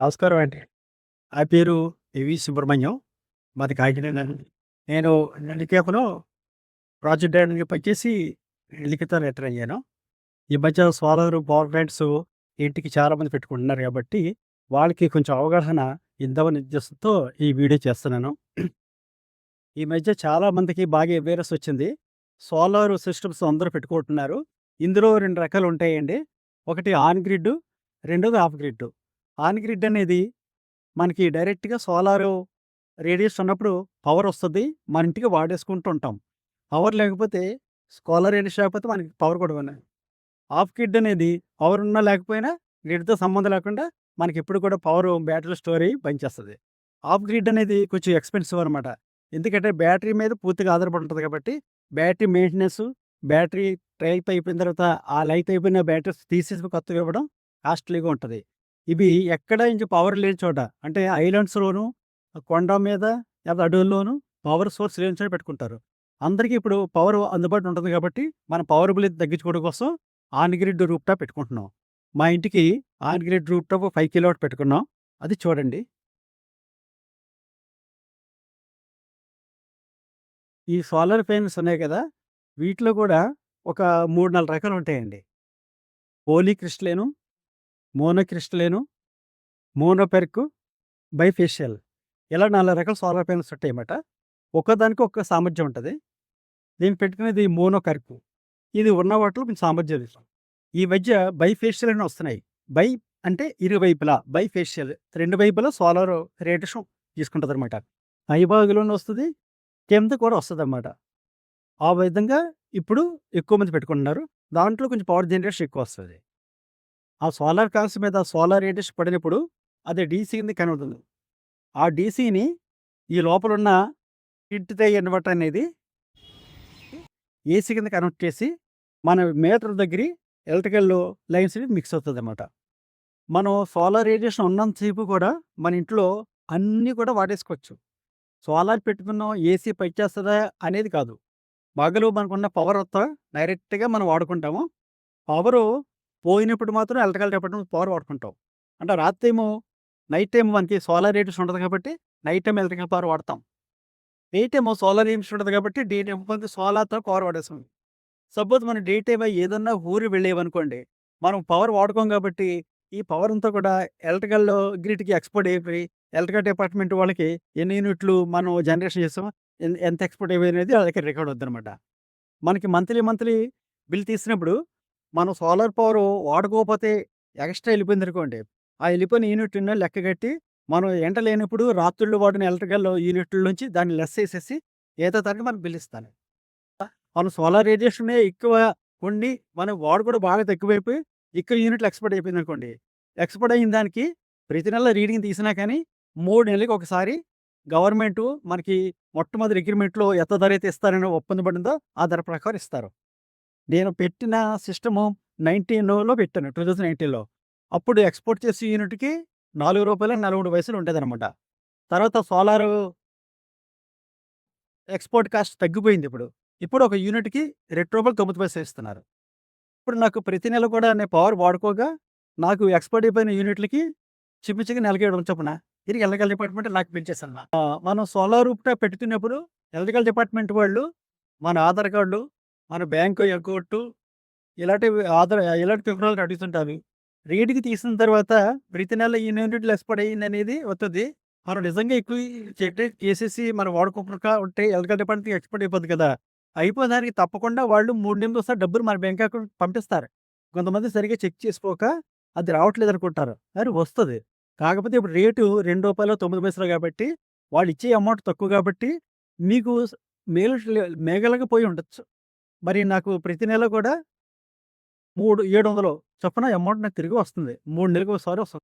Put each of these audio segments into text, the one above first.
నమస్కారం అండి. నా పేరు ఏవి సుబ్రహ్మణ్యం. మాది కాకినాడ అండి. నేను నెల్లికేపలో ప్రాజెక్ట్ డైరెక్టర్‌గా పనిచేసి లిఖిత రిటైర్ అయ్యాను. ఈ మధ్య సోలార్ పవర్ ప్లాంట్స్ ఇంటికి చాలామంది పెట్టుకుంటున్నారు కాబట్టి, వాళ్ళకి కొంచెం అవగాహన ఇద్దామనే ఉద్దేశంతో ఈ వీడియో చేస్తున్నాను. ఈ మధ్య చాలా మందికి బాగా అవేర్‌నెస్ వచ్చింది. సోలార్ సిస్టమ్స్ అందరూ పెట్టుకుంటున్నారు. ఇందులో 2 రకాలు ఉంటాయండి. ఒకటి ఆన్ గ్రిడ్, రెండోది ఆఫ్ గ్రిడ్. ఆన్ గ్రిడ్ అనేది మనకి డైరెక్ట్‌గా సోలారు రేడియేషన్ ఉన్నప్పుడు పవరొస్తది. మన ఇంటికి వాడేసుకుంటూ ఉంటాం. పవర్ లేకపోతే సోలార్ రేడియేషన్ లేకపోతే మనకి పవర్ కూడా ఉండదు. ఆఫ్ గ్రిడ్ అనేది పవర్ ఉన్నా లేకపోయినా గ్రిడ్‌తో సంబంధం లేకుండా మనకెప్పుడు కూడా పవరు బ్యాటరీలో స్టోర్ అయ్యి పనిచేస్తది. ఆఫ్ గ్రిడ్ అనేది కొంచెం ఎక్స్‌పెన్సివ్ అనమాట. ఎందుకంటే బ్యాటరీ మీద పూర్తిగా ఆధారపడి ఉంటది కాబట్టి బ్యాటరీ మెయింటెనెన్సు, బ్యాటరీ లైఫ్ అయిపోయిన తర్వాత ఆ లైఫ్ అయిపోయిన బ్యాటరీస్ తీసేసి కొత్తవి ఇవ్వడం కాస్ట్‌లీగా ఉంటది. ఇవి ఎక్కడ ఇంక పవర్ లేని చోట అంటే ఐలాండ్స్‌లోను, కొండ మీద లేదా అడవుల్లోను పవర్ సోర్స్ లేని చోట పెట్టుకుంటారు. అందరికీ ఇప్పుడు పవర్ అందుబాటులో ఉంటుంది కాబట్టి, మన పవర్ బిల్ తగ్గించుకోవడం కోసం ఆన్ గ్రిడ్ రూఫ్‌టాప్ పెట్టుకుంటున్నాం. మా ఇంటికి ఆన్ గ్రిడ్ రూఫ్‌టాప్ 5 కిలోవాట్ పెట్టుకున్నాం. అది చూడండి. ఈ సోలార్ ప్యానెల్స్ ఉన్నాయి కదా! వీటిలో కూడా ఒక 3, 4 రకాలు ఉంటాయండి. పోలీక్రిస్టలేను, మోనోక్రిస్టలేను, మోనోపెర్క్, బైఫేషియల్ ఇలా 4 రకాల సోలార్ ప్యానెల్స్ ఉంటాయన్నమాట. ఒక్కోదానికి ఒక్కో సామర్థ్యం ఉంటది. నేను పెట్టుకునేది మోనోకర్క్. ఇది ఉన్న వాటిలో కొంచెం సామర్థ్యం ఇది. ఈ మధ్య బైఫేషియల్ అని వస్తున్నాయి. బై అంటే ఇరువైపులా బైఫేషియల్ 2 వైపులా సోలార్ రేడియేషన్ తీసుకుంటదనమాట. పైభాగంలోను వస్తది. కింద కూడా వస్తదనమాట. ఆ విధంగా ఇప్పుడు ఎక్కువ మంది పెట్టుకుంటున్నారు. దాంట్లో కొంచెం పవర్ జనరేషన్ ఎక్కువొస్తది. ఆ సోలార్ ప్యానెల్స్ మీద సోలార్ రేడియేషన్ పడినప్పుడు అది డీసీ కింద కన్వర్ట్ అవుతుంది. ఆ డీసీని ఈ లోపలున్న ఇంటిదే ఇన్వర్టర్ అనేది ఏసీ కింద కనెక్ట్ చేసి, మన మీటర్ దగ్గరి ఎలక్ట్రికల్ లైన్స్‌ని మిక్స్ అవుతదనమాట. మనం సోలార్ రేడియేషన్ ఉన్నంత సేపు కూడా మన ఇంట్లో అన్నీ కూడా వాడేసుకోవచ్చు. సోలార్ పెట్టుకున్నాం, ఏసీ పనిచేస్తదా అనేది కాదు. పగలు మనకున్న పవరంతా డైరెక్ట్‌గా మనం వాడుకుంటాము. పవరు పోయినప్పుడు మాత్రం ఎలక్ట్రికల్ డిపార్ట్మెంట్ పవర్ వాడుకుంటాం. అంటే రాత్రేమో నైట్ టైమ్ మనకి సోలార్ రేడియేషన్ ఉండదు కాబట్టి, నైట్ టైమ్ ఎలక్ట్రికల్ పవర్ వాడతాం. డే టైమ్ సోలార్ రేడియేషన్ ఉండదు కాబట్టి, డే టైమ్ కొంత సోలార్‌తో పవర్ వాడేస్తాం. సపోజ్ మనం డే టైమ్ ఏదన్నా ఊరు వెళ్ళామనుకోండి, మనం పవర్ వాడుకోం కాబట్టి, ఈ పవర్ అంతా కూడా ఎలక్ట్రికల్ గ్రిడ్‌కి ఎక్స్‌పోర్ట్ అయిపోయి, ఎలక్ట్రికల్ డిపార్ట్మెంట్ వాళ్ళకి ఎన్ని యూనిట్లు మనం జనరేషన్ చేసామో, ఎంత ఎక్స్‌పోర్ట్ అయిపోయినది వాళ్ళకి రికార్డ్ అవుద్దనమాట. మనకి మంత్లీ బిల్ తీసినప్పుడు, మనం సోలార్ పవర్ వాడుకోకపోతే ఎక్స్‌ట్రా ఎళ్ళిపోయిందనుకోండి, ఆ ఎళ్ళిపోయిన యూనిట్‌ని లెక్కగట్టి, మనం ఎండ లేనప్పుడు రాత్రుళ్ళు వాడిన ఎలక్ట్రికల్ యూనిట్ల నుంచి దాన్ని లెస్ చేసేసి, ఏదో తరగతి మనకు బిల్ ఇస్తాను. మనం సోలార్ రేడియేషనే ఎక్కువ ఉండి, మనం వాడుకోవడం బాగా తక్కువైపోయి, ఎక్కువ యూనిట్లు ఎక్స్‌పోర్ట్ అయిపోయిందనుకోండి. ఎక్స్‌పోర్ట్ అయిన దానికి ప్రతి నెల రీడింగ్ తీసినా కానీ, 3 నెలలకి ఒకసారి గవర్నమెంటు మనకి మొట్టమొదటి అగ్రీమెంట్‌లో ఎంత ధర అయితే ఇస్తారని ఒప్పందం పడిందో, ఆ ధర ప్రకారం ఇస్తారు. నేను పెట్టిన సిస్టము 19లో పెట్టాను. 2019లో. అప్పుడు ఎక్స్‌పోర్ట్ చేసే యూనిట్‌కి రూ. 4.43 ఉండేదనమాట. తర్వాత సోలారు ఎక్స్‌పోర్ట్ కాస్ట్ తగ్గిపోయిందిప్పుడు. ఇప్పుడు ఒక యూనిట్‌కి రూ. 2.9 ఇస్తున్నారు. ఇప్పుడు నాకు ప్రతి నెల కూడా నేను పవర్ వాడుకోగా, నాకు ఎక్స్‌పైర్ అయిపోయిన యూనిట్‌లకి చిమ్మిచిగా నెలకి 700 చొప్పున తిరిగి ఎలక్ట్రికల్ డిపార్ట్మెంట్ నాకు పెంచేసారు. మనం సోలార్ రూఫ్‌టాప్ పెట్టుకున్నప్పుడు ఎలక్ట్రికల్ డిపార్ట్మెంట్ వాళ్ళు మన ఆధార్ కార్డు, మన బ్యాంకు అకౌంటు ఇలాంటివి ఇలాంటి వివరాలు అడుగుతుంటారు. రీడ్‌కి తీసిన తర్వాత ప్రతి నెల ఈ యూనిట్లు ఎక్స్‌పైర్ అయిందనేది వత్తది. మనం నిజంగా ఎక్కువ చెక్ చేసేసి మనం వాడుకోకుండా ఉంటే ఎలక్ట్రికల్ డిపార్ట్మెంట్‌కి ఎక్స్‌పైర్ అయిపోద్ది కదా! అయిపోయిన వాళ్ళు 3 నెలలకోసారి డబ్బులు మన బ్యాంక్ అకౌంట్‌కి పంపిస్తారు. కొంతమంది సరిగ్గా చెక్ చేసుకోక అది రావట్లేదనుకుంటారు. కానీ వస్తది. కాకపోతే ఇప్పుడు రేటు రూ. 2.09 కాబట్టి వాళ్ళు ఇచ్చే అమౌంట్ తక్కువ కాబట్టి మీకు మేలు మిగలకపోయి ఉండొచ్చు. మరి నాకు ప్రతి నెల కూడా 700 చొప్పున అమౌంట్ నాకు తిరిగి వస్తుంది. 3 నెలలకోసారి వస్తుంది.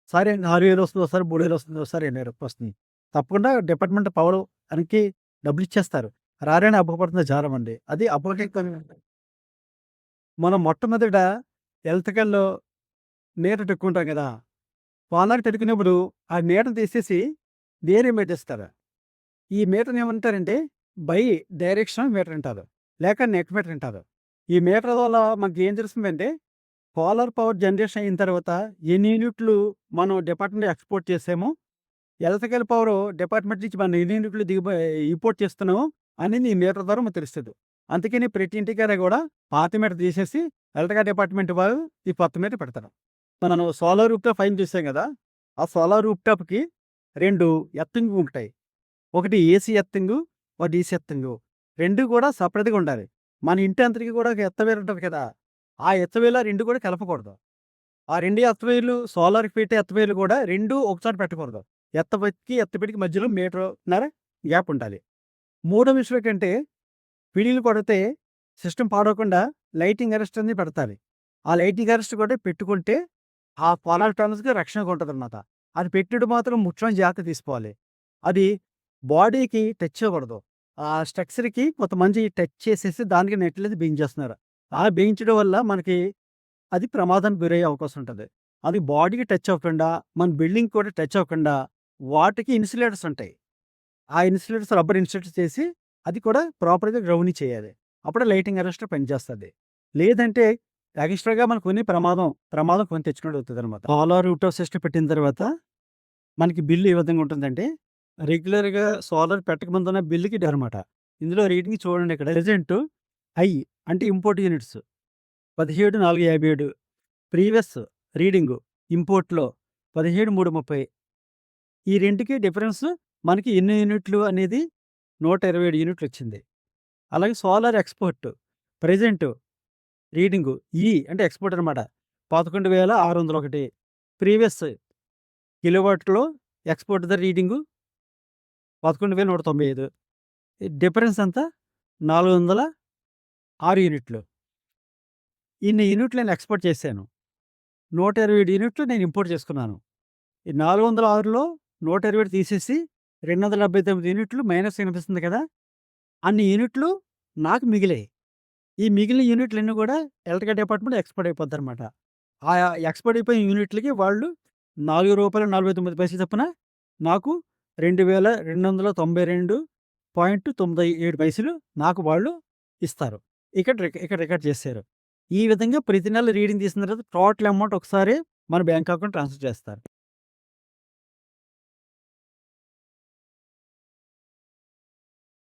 ఒకసారి 6000 వస్తుంది. ఒకసారి 3000 వస్తుంది. ఒకసారి 8000 వస్తుంది. తప్పకుండా డిపార్ట్మెంట్ పవర్ మనకి డబ్బులిచ్చేస్తారు. రారని అబ్బపడుతుంది చాలామంది. అది అపోహేకరంగా మనం మొట్టమొదట ఎలక్ట్రికల్‌లో మీటర్ పెట్టుకుంటాం కదా! వానర్ పెట్టుకున్నప్పుడు ఆ మీటర్ తీసేసి వేరే మీటర్ ఇస్తారు. ఈ మీటర్‌ని ఏమంటారంటే బై డైరెక్షనల్ మీటర్ అంటారు. లేక నెట్ మీటర్ అంటారు. ఈ మీటర్ వల్ల మనకి ఏం తెలుస్తుందంటే సోలార్ పవర్ జనరేషన్ అయిన తర్వాత ఎన్ని యూనిట్లు మనం డిపార్ట్మెంట్ ఎక్స్‌పోర్ట్ చేసామో, ఎలక్ట్రికల్ పవరు డిపార్ట్మెంట్ నుంచి మనం ఎన్ని యూనిట్లు ఇంపోర్ట్ చేస్తున్నామో అనేది ఈ మీటర్ ద్వారా మనకు తెలుస్తది. అందుకని ప్రతి ఇంటికాడ గూడా పాత మీటర్ తీసేసి ఎలక్ట్రికల్ డిపార్ట్మెంట్ వాళ్ళు ఈ కొత్త మీటర్ పెడతారు. మనం సోలార్ రూఫ్‌టాప్ పైన చూసాం గదా! ఆ సోలార్ రూఫ్‌టాప్‌కి 2 ఎర్తింగ్ ఉంటాయి. ఒకటి ఏసీ ఎర్తింగు, ఒకటి డీసీ ఎర్తింగు. 2 కూడా సెపరేట్‌గా ఉండాలి. మన ఇంటి అంతటికి కూడా ఒక ఎర్త్ వైర్ ఉంటది కదా! ఆ ఎర్త్ వైర్‌లు ఆ 2 కూడా కలపకూడదు. ఆ 2 ఎర్త్ వైర్‌లు సోలార్‌కి పెట్టే ఎర్త్ వైర్‌లు కూడా 2 ఒకచోట పెట్టకూడదు. ఎర్త్ పెట్‌కి, ఎర్త్ పెట్‌కి మధ్యలో మీటరున్నర గ్యాప్ ఉండాలి. మూడో విషయం ఏంటంటే పిడీలు కొడితే సిస్టమ్ పాడవకుండా లైటింగ్ అరెస్ట్ అనేది పెడతారు. ఆ లైటింగ్ అరెస్ట్ కూడా పెట్టుకుంటే ఆ సోలార్ ప్యానెల్స్‌కి రక్షణగా ఉంటదనమాట. అది పెట్టినప్పుడు మాత్రం ముఖ్యమైన జాగ్రత్త తీసుకోవాలి. అది బాడీకి టచ్ అవ్వకూడదు. ఆ స్ట్రక్చర్‌కి కొంతమంది టచ్ చేసేసి దానికి నెట్‌లది బిగించేస్తున్నారు. ఆ బిగించడం వల్ల మనకి అది ప్రమాదానికి గురయ్యే అవకాశం ఉంటది. అది బాడీకి టచ్ అవ్వకుండా, మన బిల్డింగ్ కూడా టచ్ అవ్వకుండా వాటికి ఇన్సులేటర్స్ ఉంటాయి. ఆ ఇన్సులేటర్స్ రబ్బర్ ఇన్సులేటర్స్ చేసి అది కూడా ప్రాపర్‌గా గ్రౌండింగ్ చేయాలి. అప్పుడే లైటింగ్ అరెస్ట్ పనిచేస్తది. లేదంటే ఎక్స్‌ట్రాగా మనకు కొని ప్రమాదం కొని తెచ్చుకున్నట్టు అవుతదనమాట. సోలార్ రూఫ్‌టాప్ సిస్టమ్ పెట్టిన తర్వాత మనకి బిల్ ఏ విధంగా ఉంటుందంటే, రెగ్యులర్‌గా సోలార్ పెట్టకముందున్న బిల్లుకి అనమాట. ఇందులో రీడింగ్ చూడండి ఇక్కడ. ప్రెజెంట్ ఐ అంటే ఇంపోర్ట్ యూనిట్స్ 17,457 ప్రీవియస్ రీడింగు ఇంపోర్ట్‌లో 17,330 ఈ రెండికి డిఫరెన్స్ మనకి ఎన్ని యూనిట్లు అనేది 127 యూనిట్లు వచ్చింది. అలాగే సోలార్ ఎక్స్‌పోర్ట్ ప్రెజెంట్ రీడింగు అంటే ఎక్స్‌పోర్ట్ అనమాట. 11,601 ప్రీవియస్ కిలోవాట్‌లో ఎక్స్‌పోర్ట్ ద రీడింగు 11,195 డిఫరెన్స్ ఎంత? 406 యూనిట్లు. ఇన్ని యూనిట్లు నేను ఎక్స్‌పోర్ట్ చేశాను. 127 యూనిట్లు నేను ఇంపోర్ట్ చేసుకున్నాను. ఈ 406లో 127 తీసేసి 279 యూనిట్లు మైనస్ కనిపిస్తుంది కదా! అన్ని యూనిట్లు నాకు మిగిలాయి. ఈ మిగిలిన యూనిట్లన్నీ కూడా ఎలక్ట్రికల్ డిపార్ట్మెంట్ ఎక్స్‌పోర్ట్ అయిపోద్దనమాట. ఆ ఎక్స్‌పోర్ట్ అయిపోయిన యూనిట్లకి వాళ్ళు రూ. 4.49 చొప్పున నాకు 2,292.97 నాకు వాళ్ళు ఇస్తారు. ఇక్కడ రికార్డ్ చేశారు. ఈ విధంగా ప్రతి నెల రీడింగ్ తీసిన తర్వాత టోటల్ అమౌంట్ ఒకసారి మన బ్యాంక్ అకౌంట్ ట్రాన్స్‌ఫర్ చేస్తారు.